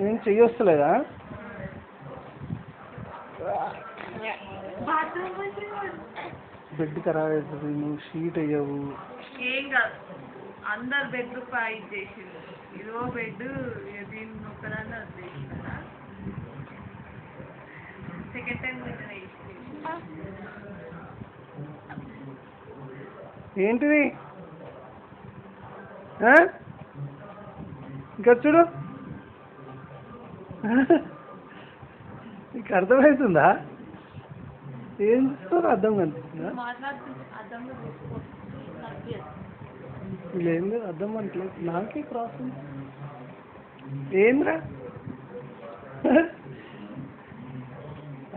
ఏం చెయ్యొస్తలేదా? బెడ్ ఖరాబ్ అవుతుంది, నువ్వు షీట్ అయ్యావు. ఏం కాదు, అందరు బెడ్లు ఫైట్ చేసిండు. ఇదో బెడ్ దీన్ని ఒక్కదాన్ని వదిలేసిన సెకండ్ టైం ఏంటిది? ఇంకా చూడు, నీకు అర్థమవుతుందా? ఏం చూస్తారు? అర్థం కనిపిస్తుందా? ఏం లేదు, అర్థం కనిపించలేదు నాకే. క్రాస్ ఏంద్రా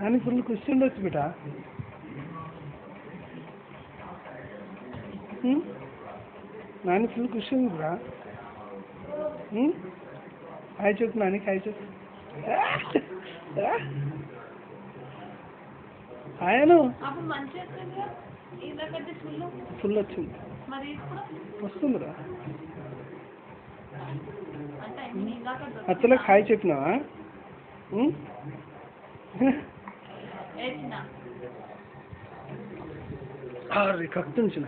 అని ఫుల్ క్వశ్చన్ ఉండొచ్చు బిట. నాని ఫుల్ క్వశ్చన్ రా. హాయ్ చెప్పు నాని, హాయ్ చెప్పు. ఆయను ఫుల్ వచ్చింది, వస్తుందిరా. అచ్చలకు హాయ్ చెప్పినావా? కక్తుంచిన